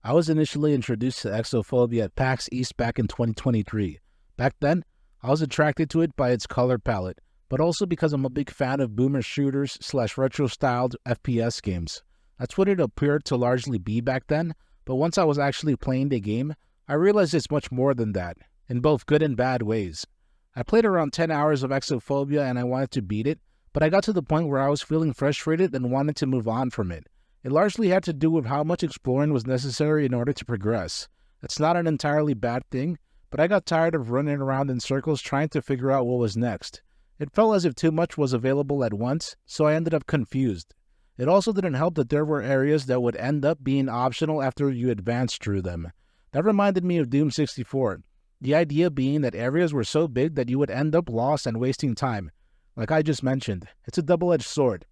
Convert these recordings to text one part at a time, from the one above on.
I was initially introduced to Exophobia at PAX East back in 2023. Back then, I was attracted to it by its color palette, but also because I'm a big fan of boomer shooters / retro-styled FPS games. That's what it appeared to largely be back then, but once I was actually playing the game, I realized it's much more than that, in both good and bad ways. I played around 10 hours of Exophobia and I wanted to beat it, but I got to the point where I was feeling frustrated and wanted to move on from it. It largely had to do with how much exploring was necessary in order to progress. It's not an entirely bad thing, but I got tired of running around in circles trying to figure out what was next. It felt as if too much was available at once, so I ended up confused. It also didn't help that there were areas that would end up being optional after you advanced through them. That reminded me of Doom 64, the idea being that areas were so big that you would end up lost and wasting time. Like I just mentioned, it's a double-edged sword.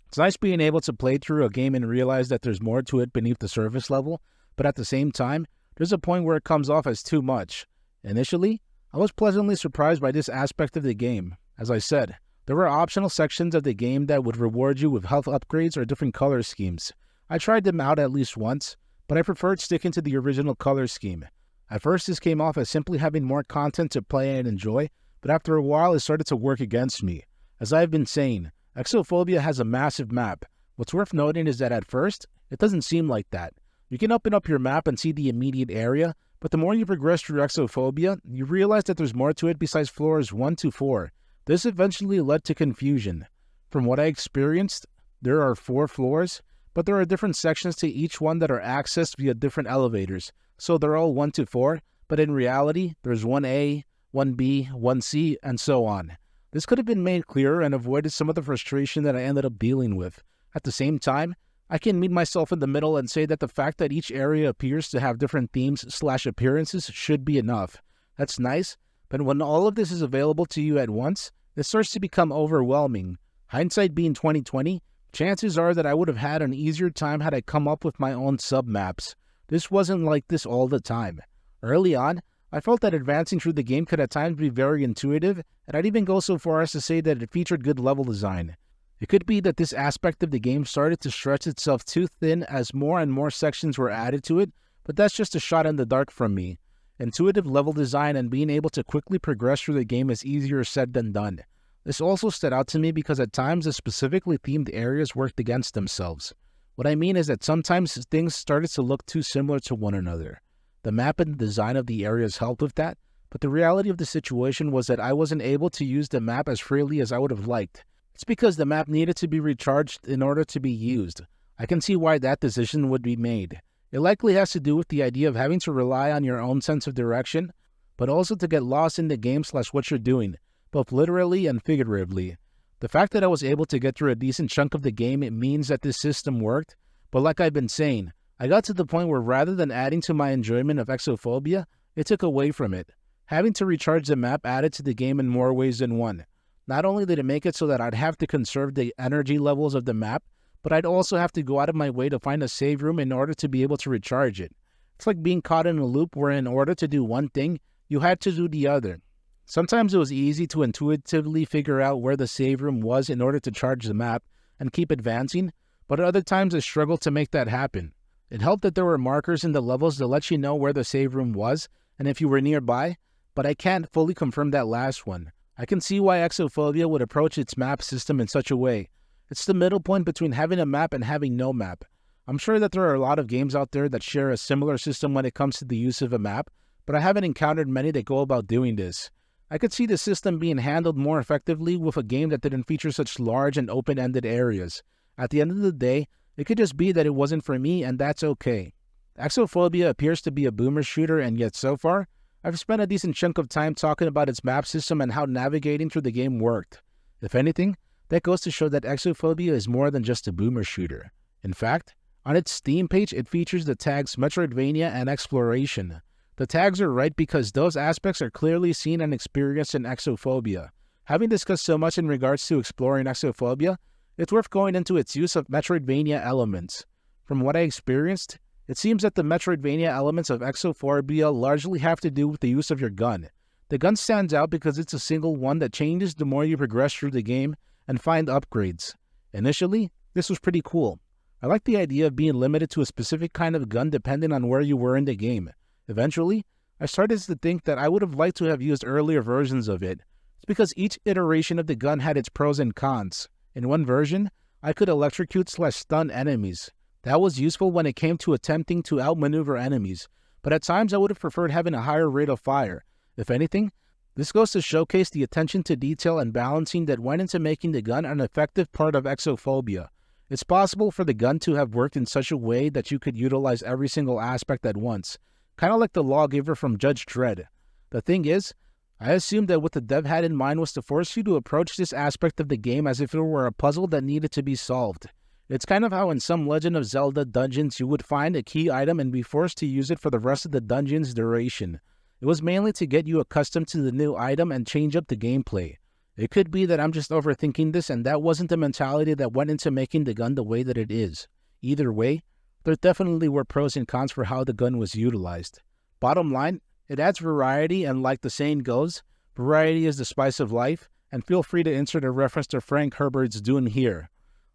It's nice being able to play through a game and realize that there's more to it beneath the surface level, but at the same time, there's a point where it comes off as too much. Initially, I was pleasantly surprised by this aspect of the game. As I said, there were optional sections of the game that would reward you with health upgrades or different color schemes. I tried them out at least once, but I preferred sticking to the original color scheme. At first, this came off as simply having more content to play and enjoy, but after a while, it started to work against me. As I've been saying, Exophobia has a massive map. What's worth noting is that at first, it doesn't seem like that. You can open up your map and see the immediate area, but the more you progress through Exophobia, you realize that there's more to it besides floors 1 to 4. This eventually led to confusion. From what I experienced, there are 4 floors, but there are different sections to each one that are accessed via different elevators, so they're all 1 to 4, but in reality, there's 1A, 1B, 1C, and so on. This could have been made clearer and avoided some of the frustration that I ended up dealing with. At the same time, I can meet myself in the middle and say that the fact that each area appears to have different themes / appearances should be enough. That's nice, but when all of this is available to you at once, it starts to become overwhelming. Hindsight being 2020, chances are that I would have had an easier time had I come up with my own sub-maps. This wasn't like this all the time. Early on, I felt that advancing through the game could at times be very intuitive, and I'd even go so far as to say that it featured good level design. It could be that this aspect of the game started to stretch itself too thin as more and more sections were added to it, but that's just a shot in the dark from me. Intuitive level design and being able to quickly progress through the game is easier said than done. This also stood out to me because at times the specifically themed areas worked against themselves. What I mean is that sometimes things started to look too similar to one another. The map and the design of the areas helped with that, but the reality of the situation was that I wasn't able to use the map as freely as I would have liked. It's because the map needed to be recharged in order to be used. I can see why that decision would be made. It likely has to do with the idea of having to rely on your own sense of direction, but also to get lost in the game / what you're doing, both literally and figuratively. The fact that I was able to get through a decent chunk of the game, it means that this system worked, but like I've been saying, I got to the point where rather than adding to my enjoyment of Exophobia, it took away from it. Having to recharge the map added to the game in more ways than one. Not only did it make it so that I'd have to conserve the energy levels of the map, but I'd also have to go out of my way to find a save room in order to be able to recharge it. It's like being caught in a loop where in order to do one thing, you had to do the other. Sometimes it was easy to intuitively figure out where the save room was in order to charge the map and keep advancing, but at other times I struggled to make that happen. It helped that there were markers in the levels that let you know where the save room was and if you were nearby, but I can't fully confirm that last one. I can see why Exophobia would approach its map system in such a way. It's the middle point between having a map and having no map. I'm sure that there are a lot of games out there that share a similar system when it comes to the use of a map, but I haven't encountered many that go about doing this. I could see the system being handled more effectively with a game that didn't feature such large and open-ended areas. At the end of the day, it could just be that it wasn't for me, and that's okay. Exophobia appears to be a boomer shooter, and yet so far, I've spent a decent chunk of time talking about its map system and how navigating through the game worked. If anything, that goes to show that Exophobia is more than just a boomer shooter. In fact, on its Steam page, it features the tags Metroidvania and Exploration. The tags are right because those aspects are clearly seen and experienced in Exophobia. Having discussed so much in regards to exploring Exophobia, it's worth going into its use of Metroidvania elements. From what I experienced, it seems that the Metroidvania elements of Exophobia largely have to do with the use of your gun. The gun stands out because it's a single one that changes the more you progress through the game and find upgrades. Initially, this was pretty cool. I like the idea of being limited to a specific kind of gun depending on where you were in the game. Eventually, I started to think that I would have liked to have used earlier versions of it. It's because each iteration of the gun had its pros and cons. In one version, I could electrocute/stun enemies. That was useful when it came to attempting to outmaneuver enemies, but at times I would have preferred having a higher rate of fire. If anything, this goes to showcase the attention to detail and balancing that went into making the gun an effective part of Exophobia. It's possible for the gun to have worked in such a way that you could utilize every single aspect at once, kind of like the lawgiver from Judge Dredd. The thing is, I assumed that what the dev had in mind was to force you to approach this aspect of the game as if it were a puzzle that needed to be solved. It's kind of how in some Legend of Zelda dungeons you would find a key item and be forced to use it for the rest of the dungeon's duration. It was mainly to get you accustomed to the new item and change up the gameplay. It could be that I'm just overthinking this and that wasn't the mentality that went into making the gun the way that it is. Either way, there definitely were pros and cons for how the gun was utilized. Bottom line, it adds variety, and like the saying goes, variety is the spice of life, and feel free to insert a reference to Frank Herbert's Dune here.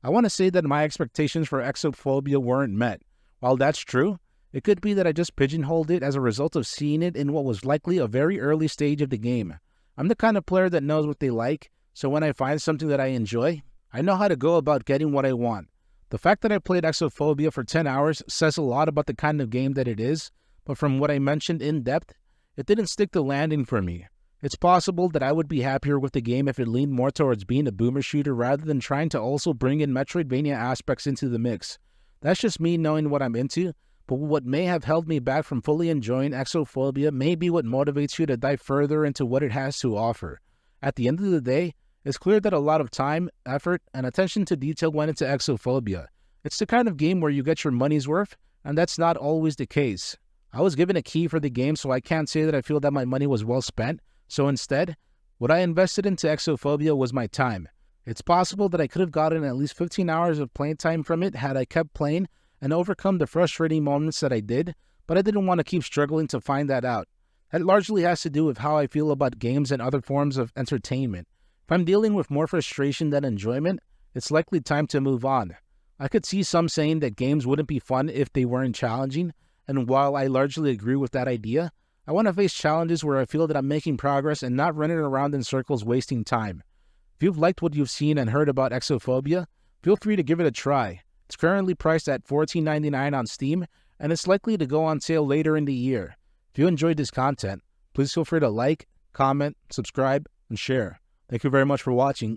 I want to say that my expectations for Exophobia weren't met. While that's true, it could be that I just pigeonholed it as a result of seeing it in what was likely a very early stage of the game. I'm the kind of player that knows what they like, so when I find something that I enjoy, I know how to go about getting what I want. The fact that I played Exophobia for 10 hours says a lot about the kind of game that it is, but from what I mentioned in depth, it didn't stick the landing for me. It's possible that I would be happier with the game if it leaned more towards being a boomer shooter rather than trying to also bring in Metroidvania aspects into the mix. That's just me knowing what I'm into, but what may have held me back from fully enjoying Exophobia may be what motivates you to dive further into what it has to offer. At the end of the day, it's clear that a lot of time, effort, and attention to detail went into Exophobia. It's the kind of game where you get your money's worth, and that's not always the case. I was given a key for the game, so I can't say that I feel that my money was well spent, so instead, what I invested into Exophobia was my time. It's possible that I could have gotten at least 15 hours of playing time from it had I kept playing and overcome the frustrating moments that I did, but I didn't want to keep struggling to find that out. That largely has to do with how I feel about games and other forms of entertainment. If I'm dealing with more frustration than enjoyment, it's likely time to move on. I could see some saying that games wouldn't be fun if they weren't challenging, and while I largely agree with that idea, I want to face challenges where I feel that I'm making progress and not running around in circles wasting time. If you've liked what you've seen and heard about Exophobia, feel free to give it a try. It's currently priced at $14.99 on Steam, and it's likely to go on sale later in the year. If you enjoyed this content, please feel free to like, comment, subscribe, and share. Thank you very much for watching.